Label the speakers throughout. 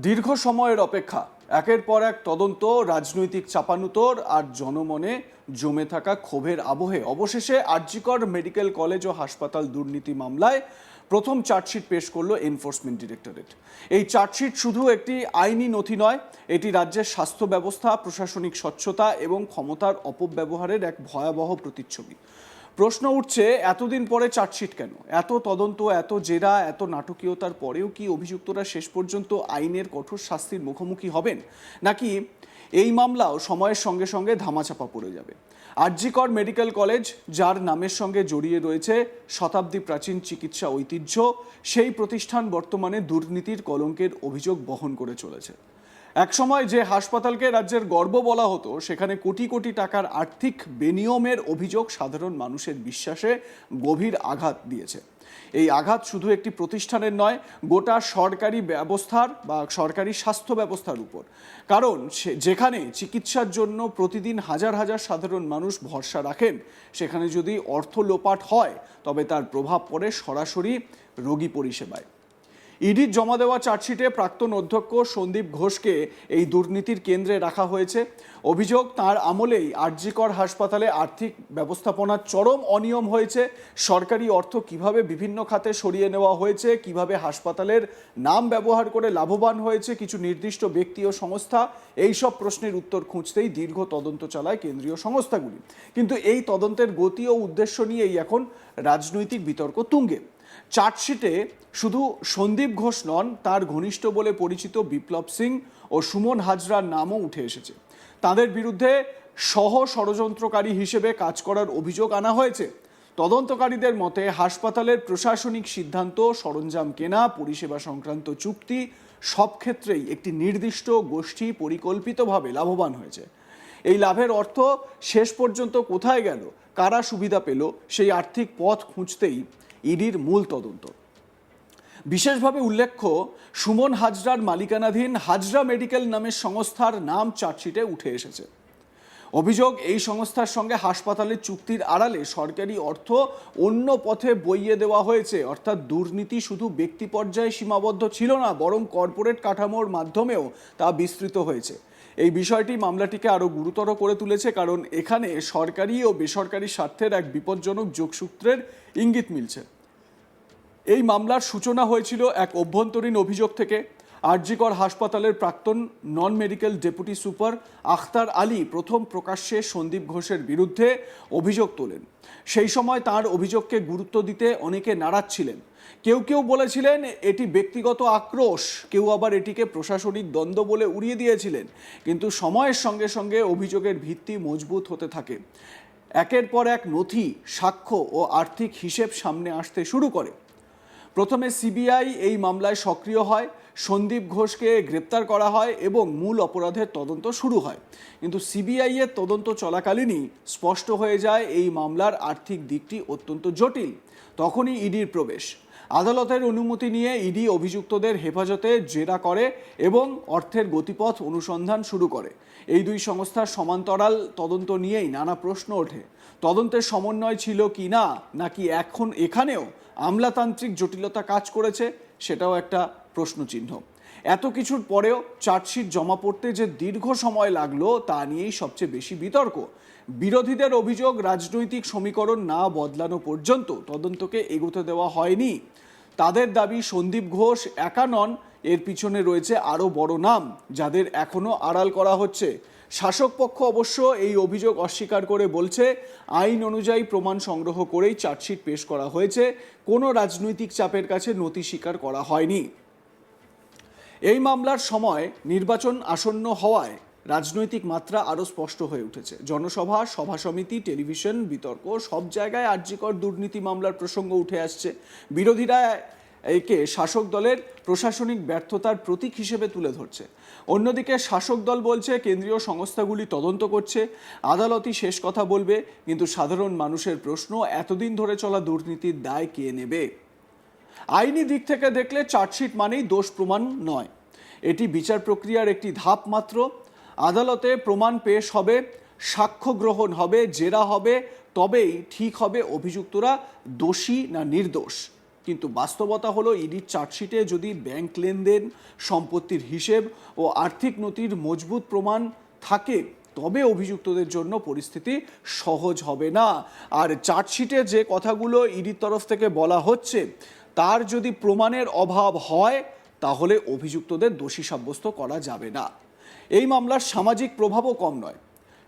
Speaker 1: দীর্ঘ সময়ের অপেক্ষা, একের পর এক তদন্ত, রাজনৈতিক চাপানুতোর আর জনমনে জমে থাকা ক্ষোভের আবহে অবশেষে আরজিকর মেডিকেল কলেজ ও হাসপাতাল দুর্নীতি মামলায় প্রথম চার্জশিট পেশ করলো এনফোর্সমেন্ট ডিরেক্টরেট। এই চার্জশিট শুধু একটি আইনি নথি নয়, এটি রাজ্যের স্বাস্থ্য ব্যবস্থা, প্রশাসনিক স্বচ্ছতা এবং ক্ষমতার অপব্যবহারের এক ভয়াবহ প্রতিচ্ছবি। প্রশ্ন উঠছে, এতদিন পরে চার্জশিট কেন? এত তদন্ত, এত জেরা, এত নাটকীয়তার পরেও কি অভিযুক্তরা শেষ পর্যন্ত আইনের কঠোর শাস্তির মুখোমুখি হবেন, নাকি এই মামলাও সময়ের সঙ্গে সঙ্গে ধামাচাপা পড়ে যাবে? আরজিকর মেডিকেল কলেজ, যার নামের সঙ্গে জড়িয়ে রয়েছে শতাব্দী প্রাচীন চিকিৎসা ঐতিহ্য, সেই প্রতিষ্ঠান বর্তমানে দুর্নীতির কলঙ্কের অভিযোগ বহন করে চলেছে। একসময় যে হাসপাতালকে রাজ্যের গর্ব বলা হতো, সেখানে কোটি কোটি টাকার আর্থিক বেনিয়মের অভিযোগ সাধারণ মানুষের বিশ্বাসে গভীর আঘাত দিয়েছে। এই আঘাত শুধু একটি প্রতিষ্ঠানের নয়, গোটা সরকারি ব্যবস্থার বা সরকারি স্বাস্থ্য ব্যবস্থার উপর। কারণ যেখানে চিকিৎসার জন্য প্রতিদিন হাজার হাজার সাধারণ মানুষ ভরসা রাখেন, সেখানে যদি অর্থ লোপাট হয়, তবে তার প্রভাব পড়ে সরাসরি রোগী পরিষেবায়। ইডির জমা দেওয়া চার্জশিটে প্রাক্তন অধ্যক্ষ সন্দীপ ঘোষকে এই দুর্নীতির কেন্দ্রে রাখা হয়েছে। অভিযোগ, তার আমলেই আরজিকর হাসপাতালে আর্থিক ব্যবস্থাপনার চরম অনিয়ম হয়েছে। সরকারি অর্থ কিভাবে বিভিন্ন খাতে সরিয়ে নেওয়া হয়েছে, কিভাবে হাসপাতালের নাম ব্যবহার করে লাভবান হয়েছে কিছু নির্দিষ্ট ব্যক্তি ও সংস্থা, এই সব প্রশ্নের উত্তর খুঁজতেই দীর্ঘ তদন্ত চালায় কেন্দ্রীয় সংস্থাগুলি। কিন্তু এই তদন্তের গতি ও উদ্দেশ্য নিয়েই এখন রাজনৈতিক বিতর্ক তুঙ্গে। চার্জশিটে শুধু সন্দীপ ঘোষ নন, তার ঘনিষ্ঠ বলে পরিচিত বিপ্লব সিং ও সুমন হাজরার নামও উঠে এসেছে। তাদের বিরুদ্ধে সহ ষড়যন্ত্রকারী হিসেবে কাজ করার অভিযোগ আনা হয়েছে। তদন্তকারীদের মতে হাসপাতালের প্রশাসনিক সিদ্ধান্ত, সরঞ্জাম কেনা, পরিষেবা সংক্রান্ত চুক্তি, সব ক্ষেত্রেই একটি নির্দিষ্ট গোষ্ঠী পরিকল্পিতভাবে লাভবান হয়েছে। এই লাভের অর্থ শেষ পর্যন্ত কোথায় গেল, কারা সুবিধা পেল, সেই আর্থিক পথ খুঁজতেই ইডির মূল তদন্ত। বিশেষভাবে উল্লেখ্য, সুমন হাজরার মালিকানাধীন হাজরা মেডিকেল নামের সংস্থার নাম চার্জশিটে উঠে এসেছে। অভিযোগ, এই সংস্থার সঙ্গে হাসপাতালের চুক্তির আড়ালে সরকারি অর্থ অন্য পথে বইয়ে দেওয়া হয়েছে। অর্থাৎ দুর্নীতি শুধু ব্যক্তি পর্যায়ে সীমাবদ্ধ ছিল না, বরং কর্পোরেট কাঠামোর মাধ্যমেও তা বিস্তৃত হয়েছে। এই বিষয়টি মামলাটিকে আরও গুরুতর করে তুলেছে, কারণ এখানে সরকারি ও বেসরকারি স্বার্থের এক বিপজ্জনক যোগসূত্রের ইঙ্গিত মিলছে। এই মামলার সূচনা হয়েছিল এক অভ্যন্তরীণ অভিযোগ থেকে। আরজিকর হাসপাতালের প্রাক্তন non medical deputy super Akhtar Ali প্রথম প্রকাশ্যে সন্দীপ ঘোষের বিরুদ্ধে অভিযোগ তোলেন। সেই সময় তার অভিযোগকে গুরুত্ব দিতে অনেকে নারাজ ছিলেন। কেউ কেউ বলেছিলেন এটি ব্যক্তিগত আক্রোশ, কেউ আবার এটিকে প্রশাসনিক দ্বন্দ্ব বলে উড়িয়ে দিয়েছিলেন। কিন্তু সময়ের সঙ্গে সঙ্গে অভিযোগের ভিত্তি মজবুত হতে থাকে। একের পর এক নথি, সাক্ষ্য ও আর্থিক হিসেব সামনে আসতে শুরু করে। প্রথমে সিবিআই এই মামলায় সক্রিয় হয়, সন্দীপ ঘোষকে গ্রেপ্তার করা হয় এবং মূল অপরাধের তদন্ত শুরু হয়। কিন্তু সিবিআই এর তদন্ত চলাকালীনই স্পষ্ট হয়ে যায় এই মামলার আর্থিক দিকটি অত্যন্ত জটিল। তখনই ইডির প্রবেশ। আদালতের অনুমতি নিয়ে ইডি অভিযুক্তদের হেফাজতে জেরা করে এবং অর্থের গতিপথ অনুসন্ধান শুরু করে। এই দুই সংস্থার সমান্তরাল তদন্ত নিয়েই নানা প্রশ্ন ওঠে। তদন্তের সমন্বয় ছিল কি না, নাকি এখন এখানেও আমলাতান্ত্রিক জটিলতা কাজ করেছে, সেটাও একটা প্রশ্নচিহ্ন। এত কিছুর পরেও চার্জশিট জমা পড়তে যে দীর্ঘ সময় লাগলো, তা নিয়েই সবচেয়ে বেশি বিতর্ক। বিরোধীদের অভিযোগ, রাজনৈতিক সমীকরণ না বদলানো পর্যন্ত তদন্তকে এগোতে দেওয়া হয়নি। তাদের দাবি, সন্দীপ ঘোষ একা নন, এর পিছনে রয়েছে আরও বড় নাম, যাদের এখনও আড়াল করা হচ্ছে। শাসক পক্ষ অবশ্য এই অভিযোগ অস্বীকার করে বলছে, আইন অনুযায়ী প্রমাণ সংগ্রহ করেই চার্জশিট পেশ করা হয়েছে, কোনো রাজনৈতিক চাপের কাছে নথি স্বীকার করা হয়নি। এই মামলার সময় নির্বাচন আসন্ন হওয়ায় রাজনৈতিক মাত্রা আরও স্পষ্ট হয়ে উঠেছে। জনসভা, সভা সমিতি, টেলিভিশন, বিতর্ক, সব জায়গায় আরজিকর দুর্নীতি মামলার প্রসঙ্গ উঠে আসছে। বিরোধীরা একে শাসক দলের প্রশাসনিক ব্যর্থতার প্রতীক হিসেবে তুলে ধরছে। অন্যদিকে শাসক দল বলছে কেন্দ্রীয় সংস্থাগুলি তদন্ত করছে, আদালতই শেষ কথা বলবে। কিন্তু সাধারণ মানুষের প্রশ্ন, এতদিন ধরে চলা দুর্নীতির দায় কে নেবে? আইনি দিক থেকে দেখলে চার্জশিট মানেই দোষ প্রমাণ নয়, এটি বিচার প্রক্রিয়ার একটি ধাপ মাত্র। আদালতে প্রমাণ পেশ হবে, সাক্ষ্য গ্রহণ হবে, জেরা হবে, তবেই ঠিক হবে অভিযুক্তরা দোষী না নির্দোষ। কিন্তু বাস্তবতা হলো ইডির চার্জশিটে যদি ব্যাংক লেনদেন, সম্পত্তির হিসেব ও আর্থিক নথির মজবুত প্রমাণ থাকে তবে অভিযুক্তদের জন্য পরিস্থিতি সহজ হবে না। আর চার্জশিটে যে কথাগুলো ইডির তরফ থেকে বলা হচ্ছে তার যদি প্রমাণের অভাব হয় তাহলে অভিযুক্তদের দোষী সাব্যস্ত করা যাবে না। এই মামলার সামাজিক প্রভাবও কম নয়।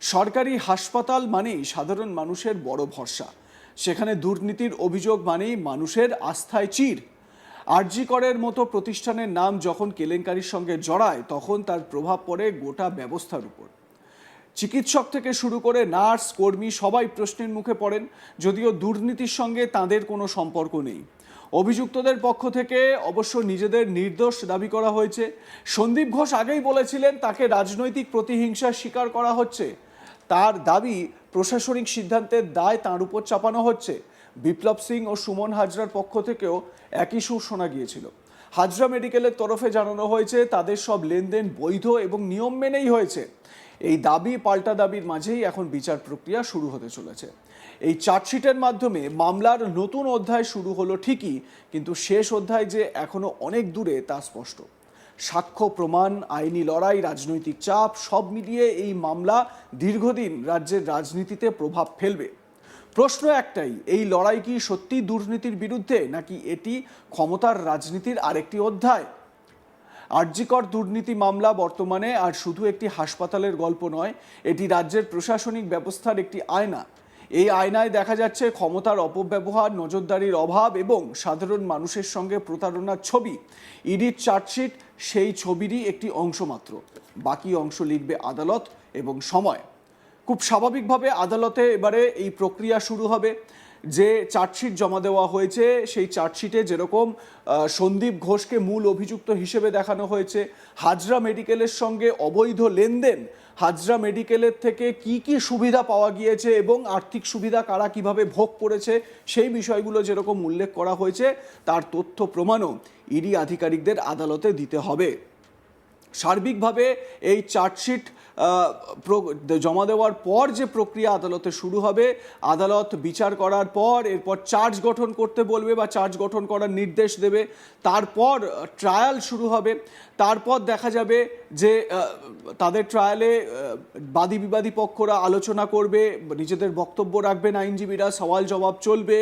Speaker 1: সরকারি হাসপাতাল মানেই সাধারণ মানুষের বড় ভরসা, সেখানে দুর্নীতির অভিযোগ মানেই মানুষের আস্থায় চির। আরজি করের মতো প্রতিষ্ঠানের নাম যখন কেলেঙ্কারির সঙ্গে জড়ায় তখন তার প্রভাব পড়ে গোটা ব্যবস্থার উপর। চিকিৎসক থেকে শুরু করে নার্স, কর্মী সবাই প্রশ্নের মুখে পড়েন, যদিও দুর্নীতির সঙ্গে তাদের কোনো সম্পর্ক নেই। অভিযুক্তদের পক্ষ থেকে অবশ্য নিজেদের নির্দোষ দাবি করা হয়েছে। সন্দীপ ঘোষ আগেই বলেছিলেন তাকে রাজনৈতিক প্রতিহিংসার শিকার করা হচ্ছে। তার দাবি প্রশাসনিক সিদ্ধান্তের দায় তাঁর উপর চাপানো হচ্ছে। বিপ্লব সিং ও সুমন হাজরার পক্ষ থেকেও একই সুর শোনা গিয়েছিল। হাজরা মেডিকেলের তরফে জানানো হয়েছে তাদের সব লেনদেন বৈধ এবং নিয়ম মেনেই হয়েছে। এই দাবি পাল্টা দাবির মাঝেই এখন বিচার প্রক্রিয়া শুরু হতে চলেছে। এই চার্জশিটের মাধ্যমে মামলার নতুন অধ্যায় শুরু হলো ঠিকই, কিন্তু শেষ অধ্যায় যে এখনো অনেক দূরে তা স্পষ্ট। সাক্ষ্য, প্রমাণ, আইনি লড়াই, রাজনৈতিক চাপ সব মিলিয়ে এই মামলা দীর্ঘদিন রাজ্যের রাজনীতিতে প্রভাব ফেলবে। প্রশ্ন একটাই, এই লড়াই কি সত্যি দুর্নীতির বিরুদ্ধে, নাকি এটি ক্ষমতার রাজনীতির আরেকটি অধ্যায়? আরজিকর দুর্নীতি মামলা বর্তমানে আর শুধু একটি হাসপাতালের গল্প নয়, এটি রাজ্যের প্রশাসনিক ব্যবস্থার একটি আয়না। এই আয়নায় দেখা যাচ্ছে ক্ষমতার অপব্যবহার, নজরদারির অভাব এবং সাধারণ মানুষের সঙ্গে প্রতারণার ছবি। ইডির চার্জশিট সেই ছবিরই একটি অংশ মাত্র। বাকি অংশ লিখবে আদালত এবং সময়। খুব স্বাভাবিকভাবে আদালতে এবারে এই প্রক্রিয়া শুরু হবে। যে চার্জশিট জমা দেওয়া হয়েছে সেই চার্জশিটে যেরকম সন্দীপ ঘোষকে মূল অভিযুক্ত হিসেবে দেখানো হয়েছে, হাজরা মেডিকেলের সঙ্গে অবৈধ লেনদেন, হাজরা মেডিকেলের থেকে কি কি সুবিধা পাওয়া গিয়েছে এবং আর্থিক সুবিধা কারা কিভাবে ভোগ করেছে সেই বিষয়গুলো যেরকম উল্লেখ করা হয়েছে তার তথ্য প্রমাণও ইডি আধিকারিকদের আদালতে দিতে হবে। সার্বিকভাবে এই চার্জশিট জমা দেওয়ার পর যে প্রক্রিয়া আদালতে শুরু হবে, আদালত বিচার করার পর এরপর চার্জ গঠন করতে বলবে বা চার্জ গঠন করার নির্দেশ দেবে। তারপর ট্রায়াল শুরু হবে। তারপর দেখা যাবে যে তাদের ট্রায়ালে বাদী বিবাদী পক্ষরা আলোচনা করবে, নিজেদের বক্তব্য রাখবেন আইনজীবীরা, সওয়াল জবাব চলবে।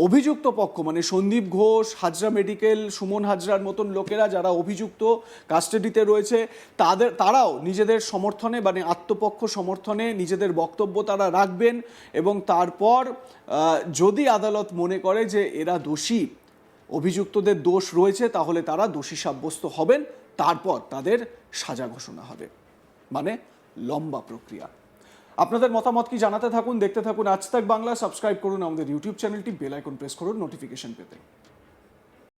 Speaker 1: অভিযুক্ত পক্ষ মানে সন্দীপ ঘোষ, হাজরা মেডিকেল, সুমন হাজরার মতন লোকেরা যারা অভিযুক্ত কাস্টাডিতে রয়েছে তারাও নিজেদের সমর্থনে মানে আত্মপক্ষ সমর্থনে নিজেদের বক্তব্য তারা রাখবেন এবং তারপর যদি আদালত মনে করে যে এরা দোষী, অভিযুক্তদের দোষ রয়েছে, তাহলে তারা দোষী সাব্যস্ত হবেন। তারপর তাদের সাজা ঘোষণা হবে। মানে লম্বা প্রক্রিয়া। আপনাদের মতামত কি জানাতে থাকুন, দেখতে থাকুন আজ তাক বাংলা। সাবস্ক্রাইব করুন আমাদের ইউটিউব চ্যানেলটি, বেল আইকন প্রেস করুন নোটিফিকেশন পেতে।